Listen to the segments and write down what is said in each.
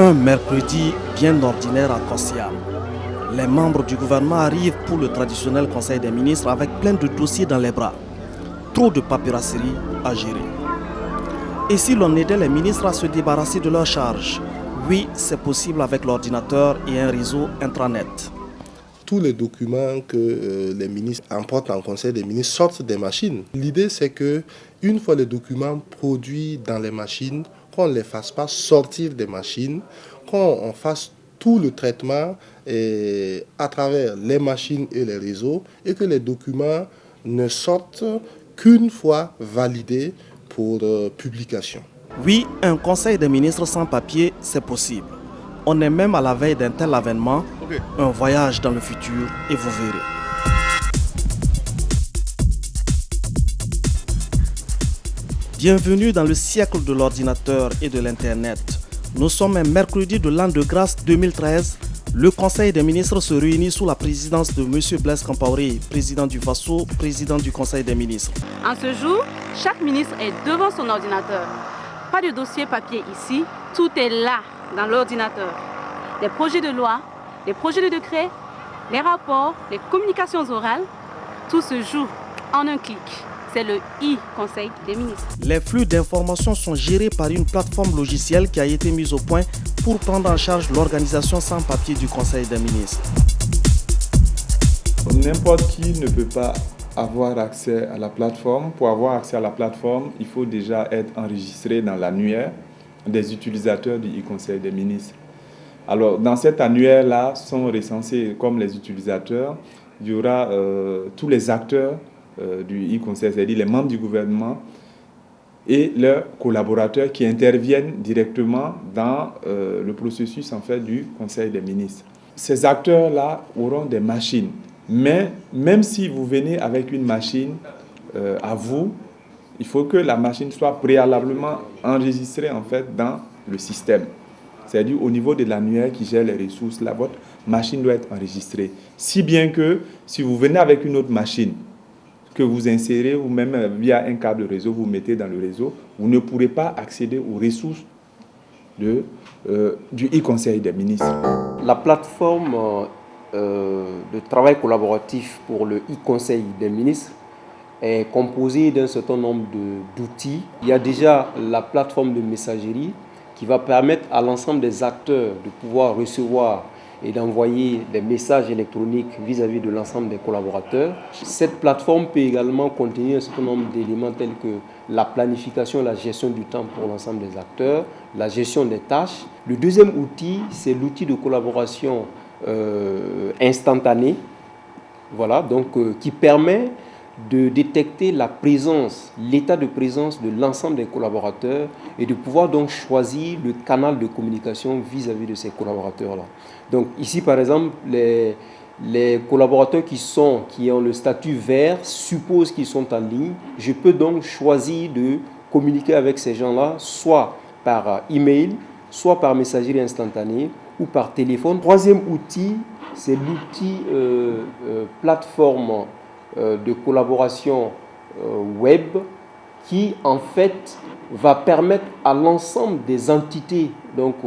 Un mercredi bien ordinaire à Kossiam. Les membres du gouvernement arrivent pour le traditionnel conseil des ministres avec plein de dossiers dans les bras. Trop de paperasserie à gérer. Et si l'on aidait les ministres à se débarrasser de leurs charges? Oui, c'est possible avec l'ordinateur et un réseau intranet. Tous les documents que les ministres emportent en conseil des ministres sortent des machines. L'idée, c'est que une fois les documents produits dans les machines, qu'on ne les fasse pas sortir des machines, qu'on fasse tout le traitement à travers les machines et les réseaux et que les documents ne sortent qu'une fois validés pour publication. Oui, un conseil des ministres sans papier, c'est possible. On est même à la veille d'un tel avènement, un voyage dans le futur et vous verrez. Bienvenue dans le siècle de l'ordinateur et de l'Internet. Nous sommes un mercredi de l'an de grâce 2013. Le Conseil des ministres se réunit sous la présidence de M. Blaise Compaoré, président du FASO, président du Conseil des ministres. En ce jour, chaque ministre est devant son ordinateur. Pas de dossier papier ici, tout est là, dans l'ordinateur. Les projets de loi, les projets de décret, les rapports, les communications orales, tout se joue en un clic. C'est le e-Conseil des ministres. Les flux d'informations sont gérés par une plateforme logicielle qui a été mise au point pour prendre en charge l'organisation sans papier du Conseil des ministres. N'importe qui ne peut pas avoir accès à la plateforme. Pour avoir accès à la plateforme, il faut déjà être enregistré dans l'annuaire des utilisateurs du e-Conseil des ministres. Alors, dans cet annuaire-là sont recensés comme les utilisateurs. Il y aura tous les acteurs du e-Conseil, c'est-à-dire les membres du gouvernement et leurs collaborateurs qui interviennent directement dans le processus en fait, du Conseil des ministres. Ces acteurs-là auront des machines, mais même si vous venez avec une machine à vous, il faut que la machine soit préalablement enregistrée en fait, dans le système. C'est-à-dire au niveau de l'annuaire qui gère les ressources, là, votre machine doit être enregistrée. Si bien que si vous venez avec une autre machine, que vous insérez ou même via un câble réseau, vous mettez dans le réseau, vous ne pourrez pas accéder aux ressources du e-Conseil des ministres. La plateforme de travail collaboratif pour le e-Conseil des ministres est composée d'un certain nombre d'outils. Il y a déjà la plateforme de messagerie qui va permettre à l'ensemble des acteurs de pouvoir recevoir et d'envoyer des messages électroniques vis-à-vis de l'ensemble des collaborateurs. Cette plateforme peut également contenir un certain nombre d'éléments tels que la planification et la gestion du temps pour l'ensemble des acteurs, la gestion des tâches. Le deuxième outil, c'est l'outil de collaboration instantanée, voilà, donc, qui permet de détecter la présence, l'état de présence de l'ensemble des collaborateurs et de pouvoir donc choisir le canal de communication vis-à-vis de ces collaborateurs-là. Donc ici, par exemple, les collaborateurs qui ont le statut vert supposent qu'ils sont en ligne. Je peux donc choisir de communiquer avec ces gens-là, soit par email, soit par messagerie instantanée ou par téléphone. Troisième outil, c'est l'outil plateforme de collaboration web qui en fait va permettre à l'ensemble des entités, donc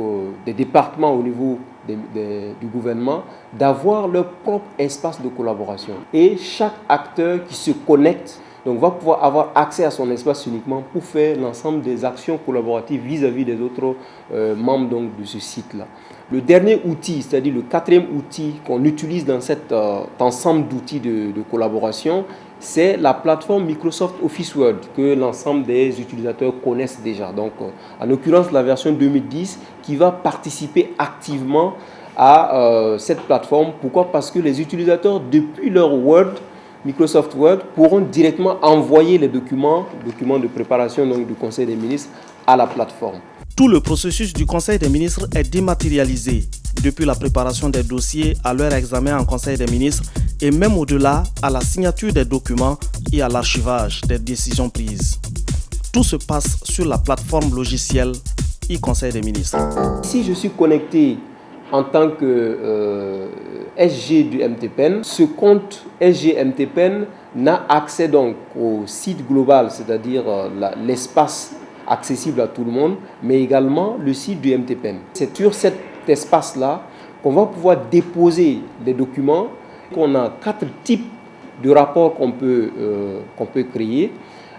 des départements au niveau du gouvernement, d'avoir leur propre espace de collaboration. Et chaque acteur qui se connecte donc, va pouvoir avoir accès à son espace uniquement pour faire l'ensemble des actions collaboratives vis-à-vis des autres membres donc, de ce site-là. Le dernier outil, c'est-à-dire le quatrième outil qu'on utilise dans cet ensemble d'outils de collaboration, c'est la plateforme Microsoft Office Word que l'ensemble des utilisateurs connaissent déjà. Donc, en l'occurrence, la version 2010 qui va participer activement à cette plateforme. Pourquoi? Parce que les utilisateurs, depuis leur Word, Microsoft Word, pourront directement envoyer les documents de préparation donc, du Conseil des ministres à la plateforme. Tout le processus du Conseil des ministres est dématérialisé, depuis la préparation des dossiers à leur examen en Conseil des ministres et même au-delà à la signature des documents et à l'archivage des décisions prises. Tout se passe sur la plateforme logicielle e-Conseil des ministres. Si je suis connecté en tant que SG du MTPEN, ce compte SG MTPEN n'a accès donc au site global, c'est-à-dire l'espace accessible à tout le monde, mais également le site du MTPEN. C'est sur cet espace-là qu'on va pouvoir déposer les documents. On a 4 types de rapports qu'on peut créer,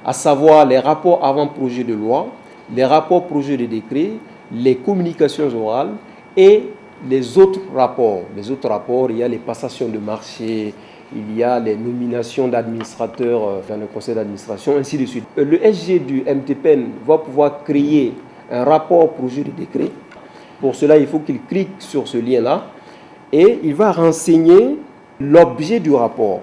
à savoir les rapports avant projet de loi, les rapports projet de décret, les communications orales et les autres rapports. Les autres rapports, il y a les passations de marché, il y a les nominations d'administrateurs dans le conseil d'administration, ainsi de suite. Le SG du MTPEN va pouvoir créer un rapport projet de décret. Pour cela, il faut qu'il clique sur ce lien-là et il va renseigner l'objet du rapport.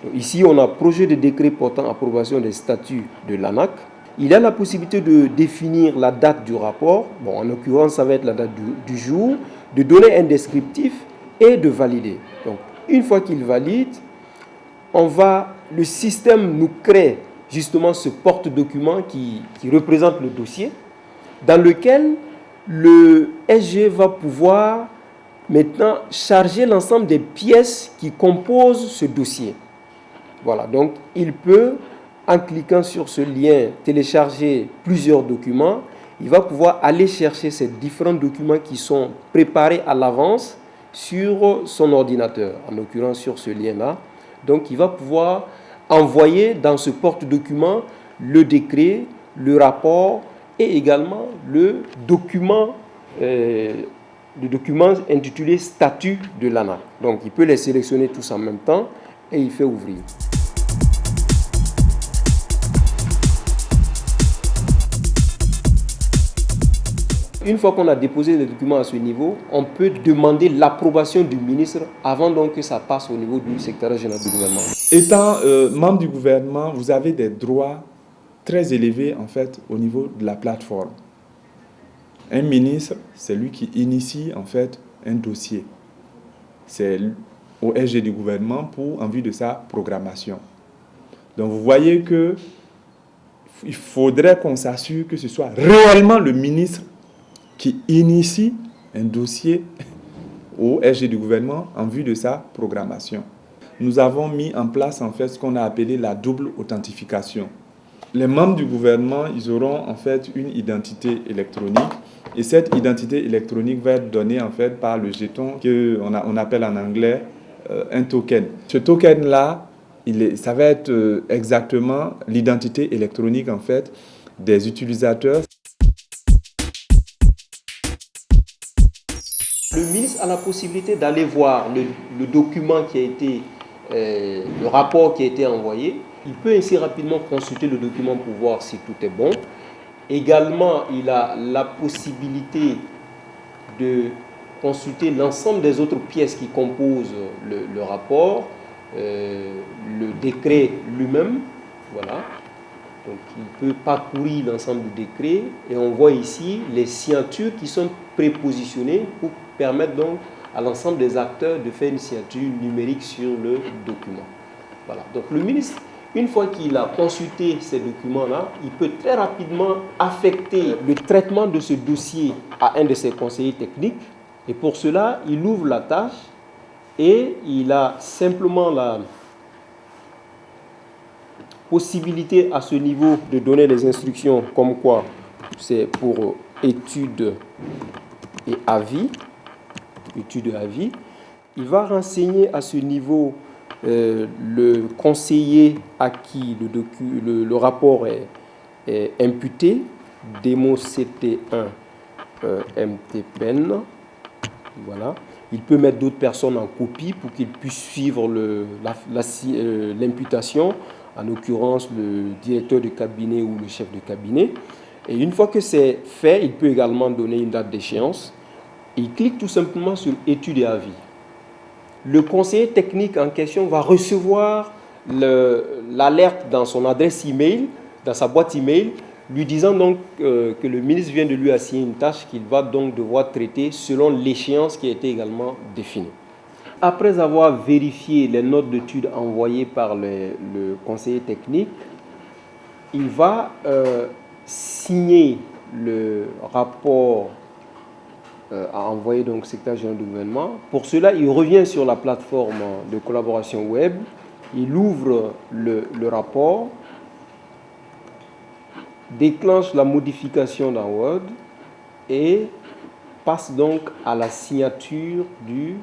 Donc, ici, on a projet de décret portant approbation des statuts de l'ANAC. Il a la possibilité de définir la date du rapport. Bon, en l'occurrence, ça va être la date du jour, de donner un descriptif et de valider. Donc, une fois qu'il valide, le système nous crée justement ce porte-document qui représente le dossier, dans lequel le SG va pouvoir maintenant charger l'ensemble des pièces qui composent ce dossier. Voilà, donc il peut, en cliquant sur ce lien, télécharger plusieurs documents. Il va pouvoir aller chercher ces différents documents qui sont préparés à l'avance sur son ordinateur, en l'occurrence sur ce lien-là. Donc il va pouvoir envoyer dans ce porte-document le décret, le rapport et également le document intitulé statut de l'ANAC. Donc il peut les sélectionner tous en même temps et il fait ouvrir. Une fois qu'on a déposé les documents à ce niveau, on peut demander l'approbation du ministre avant donc que ça passe au niveau du secrétaire général du gouvernement. Étant membre du gouvernement, vous avez des droits très élevés en fait au niveau de la plateforme. Un ministre, c'est lui qui initie en fait un dossier. C'est au SG du gouvernement en vue de sa programmation. Donc vous voyez que il faudrait qu'on s'assure que ce soit réellement le ministre qui initie un dossier au SG du gouvernement en vue de sa programmation. Nous avons mis en place en fait ce qu'on a appelé la double authentification. Les membres du gouvernement, ils auront en fait une identité électronique et cette identité électronique va être donnée en fait par le jeton qu'on appelle en anglais un token. Ce token-là, ça va être exactement l'identité électronique en fait des utilisateurs. Le ministre a la possibilité d'aller voir le document qui a été, le rapport qui a été envoyé. Il peut ainsi rapidement consulter le document pour voir si tout est bon. Également, il a la possibilité de consulter l'ensemble des autres pièces qui composent le rapport, le décret lui-même. Voilà. Donc, il peut parcourir l'ensemble du décret et on voit ici les signatures qui sont prépositionnées pour permettre donc à l'ensemble des acteurs de faire une signature numérique sur le document. Voilà. Donc le ministre, une fois qu'il a consulté ces documents-là, il peut très rapidement affecter le traitement de ce dossier à un de ses conseillers techniques. Et pour cela, il ouvre la tâche et il a simplement la possibilité à ce niveau de donner des instructions comme quoi c'est pour études et avis. Il va renseigner à ce niveau le conseiller à qui le rapport est imputé, démo CT1 MTPEN. Voilà. Il peut mettre d'autres personnes en copie pour qu'ils puissent suivre l'imputation, en l'occurrence le directeur de cabinet ou le chef de cabinet. Et une fois que c'est fait, il peut également donner une date d'échéance. Il clique tout simplement sur études et avis. Le conseiller technique en question va recevoir l'alerte dans son adresse email, dans sa boîte email, lui disant donc que le ministre vient de lui assigner une tâche qu'il va donc devoir traiter selon l'échéance qui a été également définie. Après avoir vérifié les notes d'études envoyées par le conseiller technique, il va signer le rapport à envoyer donc au secrétaire général du gouvernement. Pour cela, il revient sur la plateforme de collaboration web, il ouvre le rapport. déclenche la modification dans Word et passe donc à la signature du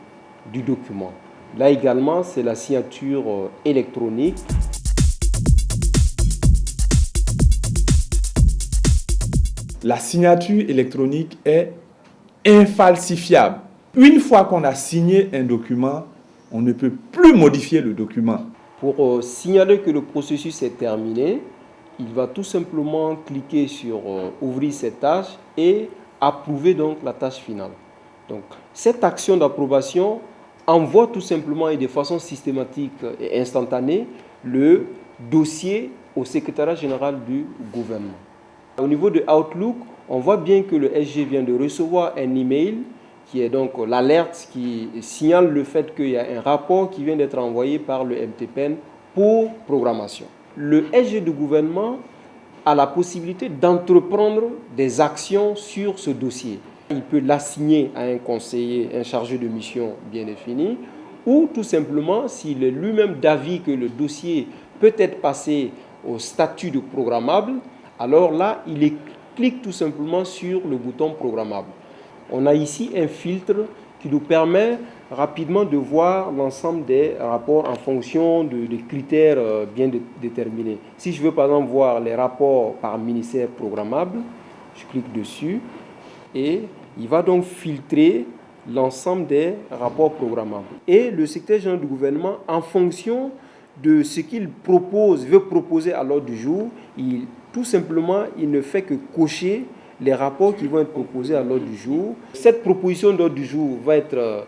document. Là également, c'est la signature électronique. La signature électronique est infalsifiable. Une fois qu'on a signé un document, on ne peut plus modifier le document. Pour signaler que le processus est terminé, il va tout simplement cliquer sur ouvrir cette tâche et approuver donc la tâche finale. Donc, cette action d'approbation envoie tout simplement et de façon systématique et instantanée le dossier au secrétariat général du gouvernement. Au niveau de Outlook, on voit bien que le SG vient de recevoir un email qui est donc l'alerte qui signale le fait qu'il y a un rapport qui vient d'être envoyé par le MTPN pour programmation. Le SG du gouvernement a la possibilité d'entreprendre des actions sur ce dossier. Il peut l'assigner à un conseiller, un chargé de mission bien défini, ou tout simplement, s'il est lui-même d'avis que le dossier peut être passé au statut de programmable, alors là, il clique tout simplement sur le bouton programmable. On a ici un filtre qui nous permet rapidement de voir l'ensemble des rapports en fonction des critères bien déterminés. Si je veux par exemple voir les rapports par ministère programmable, je clique dessus et il va donc filtrer l'ensemble des rapports programmables. Et le secrétaire général du gouvernement, en fonction de ce qu'il veut proposer à l'ordre du jour, tout simplement, il ne fait que cocher les rapports qui vont être proposés à l'ordre du jour. Cette proposition d'ordre du jour va être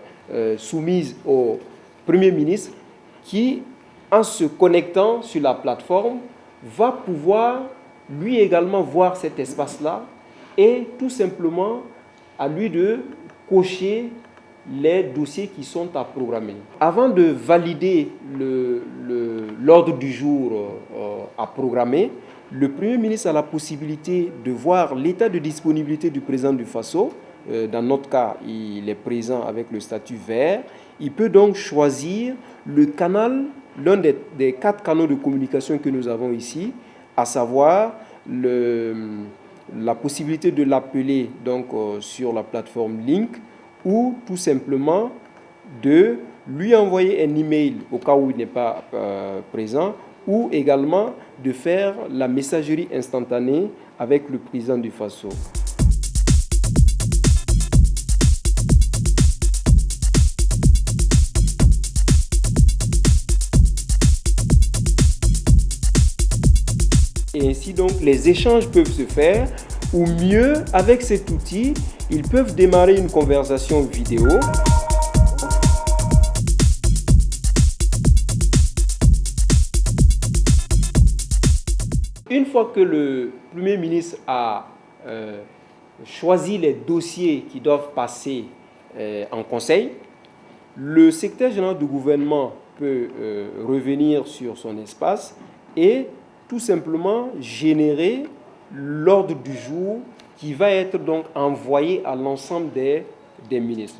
soumise au Premier ministre qui, en se connectant sur la plateforme, va pouvoir lui également voir cet espace-là et tout simplement à lui de cocher les dossiers qui sont à programmer. Avant de valider l'ordre du jour à programmer, le Premier ministre a la possibilité de voir l'état de disponibilité du président du FASO. Dans notre cas, il est présent avec le statut vert. Il peut donc choisir le canal, l'un des 4 canaux de communication que nous avons ici, à savoir la possibilité de l'appeler donc sur la plateforme Link ou tout simplement de lui envoyer un email au cas où il n'est pas présent, ou également de faire la messagerie instantanée avec le président du FASO. Et ainsi donc les échanges peuvent se faire, ou mieux, avec cet outil, ils peuvent démarrer une conversation vidéo. Une fois que le Premier ministre a choisi les dossiers qui doivent passer en conseil, le secrétaire général du gouvernement peut revenir sur son espace et tout simplement générer l'ordre du jour qui va être donc envoyé à l'ensemble des ministres.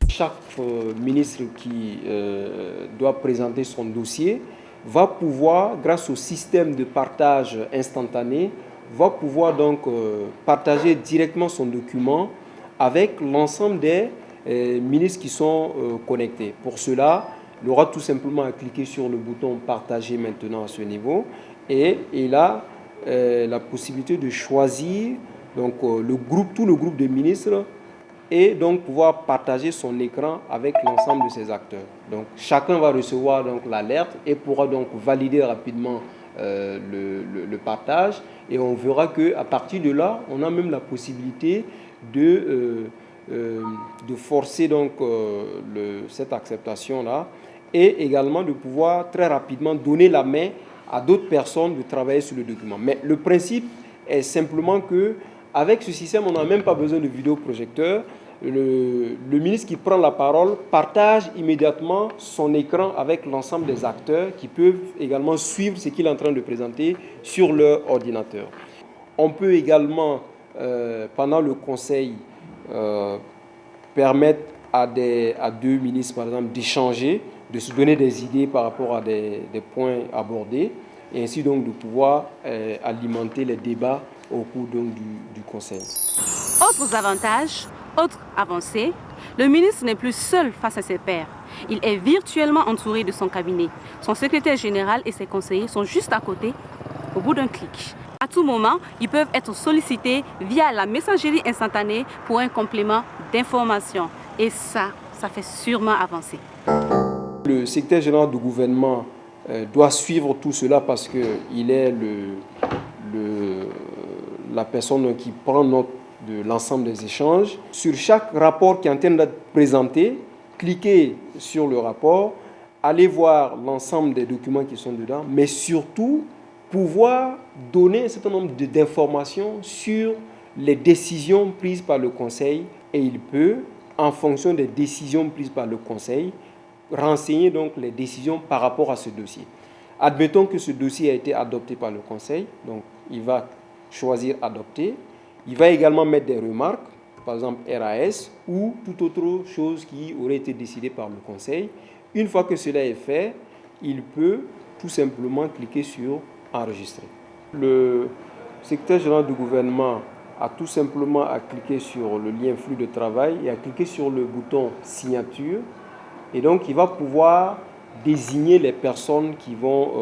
Chaque ministre qui doit présenter son dossier va pouvoir, grâce au système de partage instantané, va pouvoir donc partager directement son document avec l'ensemble des ministres qui sont connectés. Pour cela, il aura tout simplement à cliquer sur le bouton « Partager maintenant » à ce niveau et il a la possibilité de choisir donc, tout le groupe de ministres et donc pouvoir partager son écran avec l'ensemble de ses acteurs. Donc chacun va recevoir donc l'alerte et pourra donc valider rapidement le partage et on verra qu'à partir de là, on a même la possibilité de forcer donc cette acceptation-là et également de pouvoir très rapidement donner la main à d'autres personnes de travailler sur le document. Mais le principe est simplement que avec ce système, on n'a même pas besoin de vidéoprojecteur. le ministre qui prend la parole partage immédiatement son écran avec l'ensemble des acteurs qui peuvent également suivre ce qu'il est en train de présenter sur leur ordinateur. On peut également, pendant le conseil, permettre à deux ministres, par exemple, d'échanger, de se donner des idées par rapport à des points abordés, et ainsi donc de pouvoir alimenter les débats au cours donc, du conseil. Autres avantages, autres avancées, le ministre n'est plus seul face à ses pairs. Il est virtuellement entouré de son cabinet. Son secrétaire général et ses conseillers sont juste à côté, au bout d'un clic. À tout moment, ils peuvent être sollicités via la messagerie instantanée pour un complément d'information. Et ça fait sûrement avancer. Le secrétaire général du gouvernement doit suivre tout cela parce qu'il est la personne qui prend note de l'ensemble des échanges. Sur chaque rapport qui est en train d'être présenté, cliquez sur le rapport, allez voir l'ensemble des documents qui sont dedans, mais surtout pouvoir donner un certain nombre d'informations sur les décisions prises par le Conseil, et il peut, en fonction des décisions prises par le Conseil, renseigner donc les décisions par rapport à ce dossier. Admettons que ce dossier a été adopté par le Conseil, donc il va choisir adopter. Il va également mettre des remarques, par exemple RAS, ou toute autre chose qui aurait été décidée par le Conseil. Une fois que cela est fait, il peut tout simplement cliquer sur enregistrer. Le secrétaire général du gouvernement a tout simplement à cliquer sur le lien flux de travail et à cliquer sur le bouton signature. Et donc, il va pouvoir désigner les personnes qui vont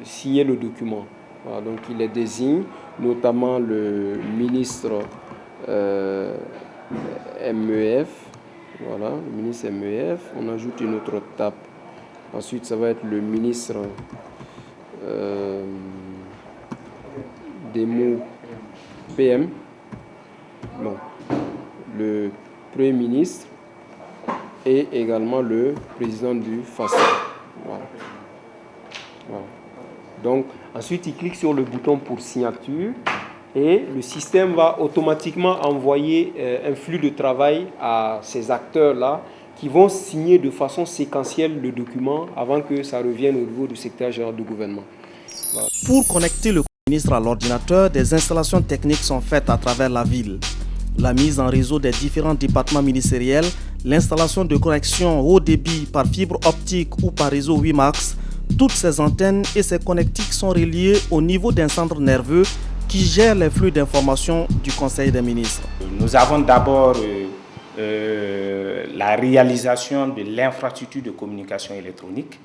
signer le document. Voilà, donc, il les désigne, notamment le ministre MEF. Voilà, le ministre MEF. On ajoute une autre tape. Ensuite, ça va être le ministre des mots PM. Bon, le Premier ministre et également le président du FASA. Voilà. Voilà. Donc, ensuite, il clique sur le bouton pour signature et le système va automatiquement envoyer un flux de travail à ces acteurs-là qui vont signer de façon séquentielle le document avant que ça revienne au niveau du secrétaire général du gouvernement. Voilà. Pour connecter le ministre à l'ordinateur, des installations techniques sont faites à travers la ville. La mise en réseau des différents départements ministériels, l'installation de connexions haut débit par fibre optique ou par réseau WiMAX, toutes ces antennes et ces connectiques sont reliées au niveau d'un centre nerveux qui gère les flux d'informations du Conseil des ministres. Nous avons d'abord la réalisation de l'infrastructure de communication électronique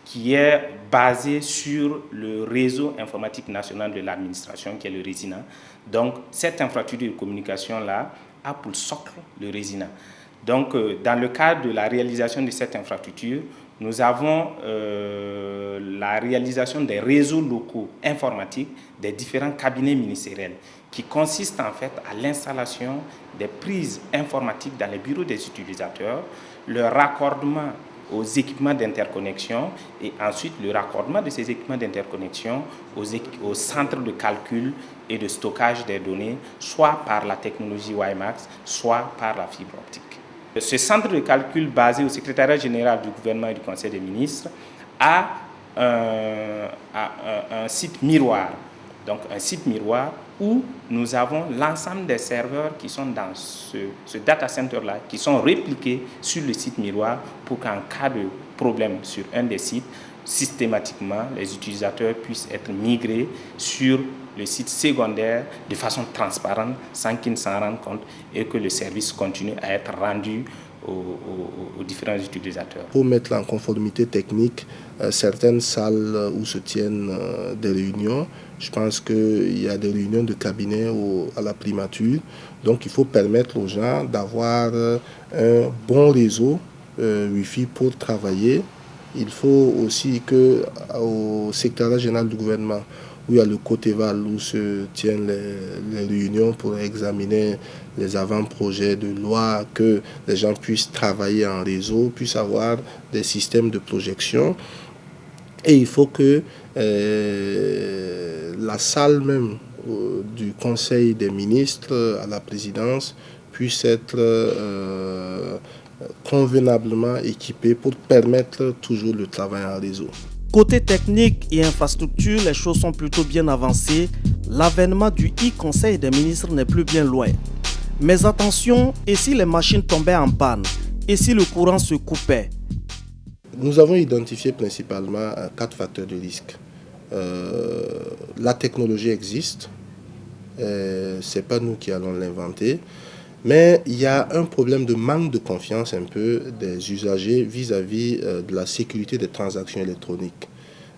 qui est basée sur le réseau informatique national de l'administration qui est le RESINA. Donc cette infrastructure de communication-là a pour socle le RESINA. Donc dans le cadre de la réalisation de cette infrastructure, nous avons la réalisation des réseaux locaux informatiques des différents cabinets ministériels qui consiste en fait à l'installation des prises informatiques dans les bureaux des utilisateurs, le raccordement aux équipements d'interconnexion et ensuite le raccordement de ces équipements d'interconnexion aux centres de calcul et de stockage des données, soit par la technologie WiMAX, soit par la fibre optique. Ce centre de calcul basé au secrétariat général du gouvernement et du Conseil des ministres a un site miroir. Donc un site miroir où nous avons l'ensemble des serveurs qui sont dans ce data center-là, qui sont répliqués sur le site miroir pour qu'en cas de problème sur un des sites, systématiquement, les utilisateurs puissent être migrés sur le site secondaire de façon transparente, sans qu'ils ne s'en rendent compte et que le service continue à être rendu aux différents utilisateurs. Pour mettre en conformité technique certaines salles où se tiennent des réunions, je pense qu'il y a des réunions de cabinet à la primature, donc il faut permettre aux gens d'avoir un bon réseau Wi-Fi pour travailler. Il faut aussi qu'au secrétariat général du gouvernement, où il y a le Côté-Val, où se tiennent les réunions pour examiner les avant-projets de loi, que les gens puissent travailler en réseau, puissent avoir des systèmes de projection. Et il faut que la salle même du Conseil des ministres à la présidence puissent être convenablement équipés pour permettre toujours le travail en réseau. Côté technique et infrastructure, les choses sont plutôt bien avancées. L'avènement du e-Conseil des ministres n'est plus bien loin. Mais attention, et si les machines tombaient en panne? Et si le courant se coupait? Nous avons identifié principalement 4 facteurs de risque. La technologie existe, ce n'est pas nous qui allons l'inventer, mais il y a un problème de manque de confiance un peu des usagers vis-à-vis de la sécurité des transactions électroniques.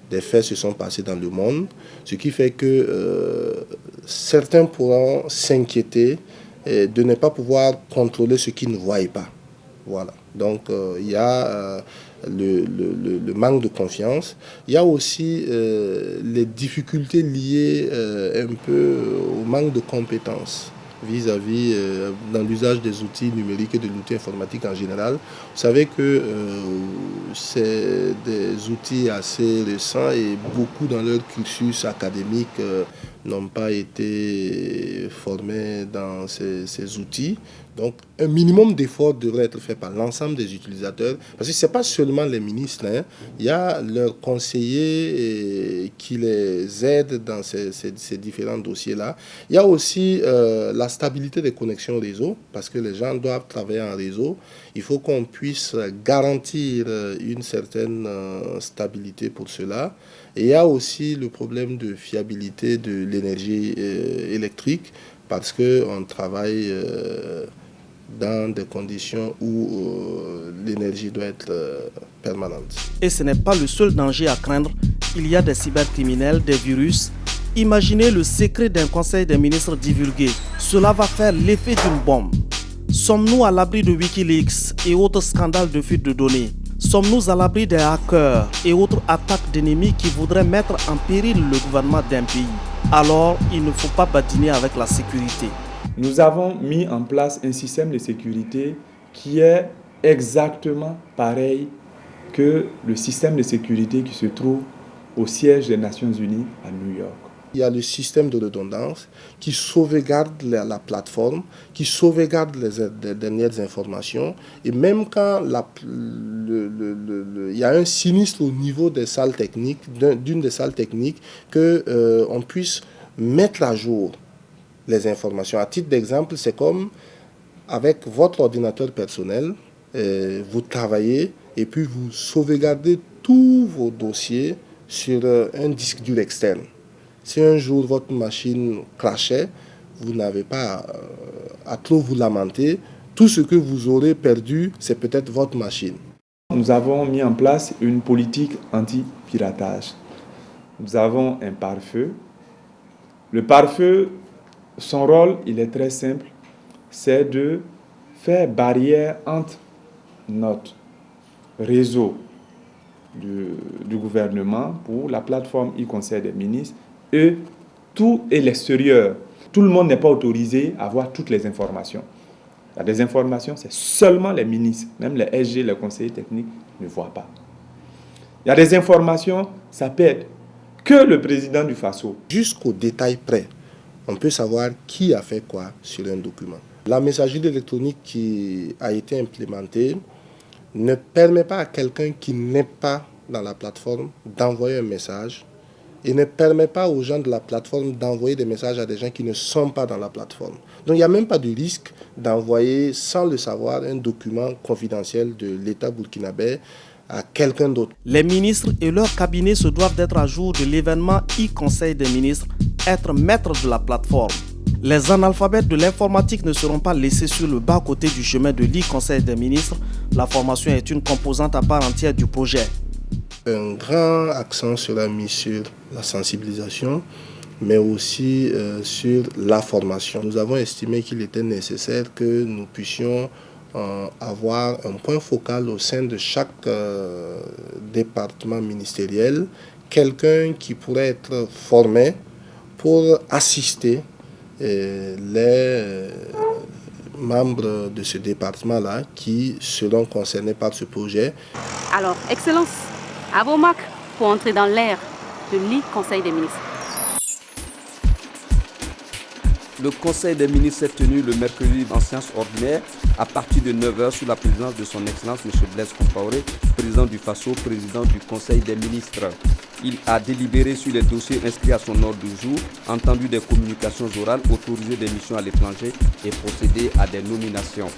Des faits se sont passés dans le monde, ce qui fait que certains pourront s'inquiéter de ne pas pouvoir contrôler ce qu'ils ne voient pas. Voilà. Donc il y a le manque de confiance. Il y a aussi les difficultés liées un peu au manque de compétences vis-à-vis dans l'usage des outils numériques et de l'outil informatique en général. Vous savez que c'est des outils assez récents et beaucoup dans leur cursus académique n'ont pas été formés dans ces outils. Donc, un minimum d'efforts devrait être fait par l'ensemble des utilisateurs, parce que ce n'est pas seulement les ministres, hein. Il y a leurs conseillers qui les aident dans ces différents dossiers-là. Il y a aussi la stabilité des connexions réseau, parce que les gens doivent travailler en réseau. Il faut qu'on puisse garantir une certaine stabilité pour cela. Et il y a aussi le problème de fiabilité de l'énergie électrique, parce qu'on travaille dans des conditions où l'énergie doit être permanente. Et ce n'est pas le seul danger à craindre. Il y a des cybercriminels, des virus. Imaginez le secret d'un conseil des ministres divulgué. Cela va faire l'effet d'une bombe. Sommes-nous à l'abri de Wikileaks et autres scandales de fuite de données? Sommes-nous à l'abri des hackers et autres attaques d'ennemis qui voudraient mettre en péril le gouvernement d'un pays? Alors, il ne faut pas badiner avec la sécurité. Nous avons mis en place un système de sécurité qui est exactement pareil que le système de sécurité qui se trouve au siège des Nations Unies à New York. Il y a le système de redondance qui sauvegarde la plateforme, qui sauvegarde les dernières informations. Et même quand il y a un sinistre au niveau des salles techniques, d'une des salles techniques, qu'on puisse mettre à jour les informations. À titre d'exemple, c'est comme avec votre ordinateur personnel, vous travaillez et puis vous sauvegardez tous vos dossiers sur un disque dur externe. Si un jour votre machine crachait, vous n'avez pas à trop vous lamenter. Tout ce que vous aurez perdu, c'est peut-être votre machine. Nous avons mis en place une politique anti-piratage. Nous avons un pare-feu. Le pare-feu, son rôle, il est très simple. C'est de faire barrière entre notre réseau du gouvernement pour la plateforme e-Conseil des ministres et l'extérieur. Tout le monde n'est pas autorisé à avoir toutes les informations. Il y a des informations, c'est seulement les ministres, même les SG, les conseillers techniques, ne voient pas. Il y a des informations, ça peut être que le président du FASO. Jusqu'au détail près, on peut savoir qui a fait quoi sur un document. La messagerie électronique qui a été implémentée ne permet pas à quelqu'un qui n'est pas dans la plateforme d'envoyer un message et ne permet pas aux gens de la plateforme d'envoyer des messages à des gens qui ne sont pas dans la plateforme. Donc il n'y a même pas de risque d'envoyer sans le savoir un document confidentiel de l'État burkinabé à quelqu'un d'autre. Les ministres et leurs cabinets se doivent d'être à jour de l'événement e-Conseil des ministres, être maîtres de la plateforme. Les analphabètes de l'informatique ne seront pas laissés sur le bas-côté du chemin de l'e-Conseil des ministres. La formation est une composante à part entière du projet. Un grand accent sera mis sur la sensibilisation, mais aussi sur la formation. Nous avons estimé qu'il était nécessaire que nous puissions avoir un point focal au sein de chaque département ministériel, quelqu'un qui pourrait être formé pour assister les membres de ce département-là qui seront concernés par ce projet. Alors, Excellence, à vos marques pour entrer dans l'ère de l'e-Conseil des ministres. Le Conseil des ministres s'est tenu le mercredi en séance ordinaire à partir de 9h sous la présidence de son Excellence M. Blaise Compaoré, président du FASO, président du Conseil des ministres. Il a délibéré sur les dossiers inscrits à son ordre du jour, entendu des communications orales, autorisé des missions à l'étranger et procédé à des nominations.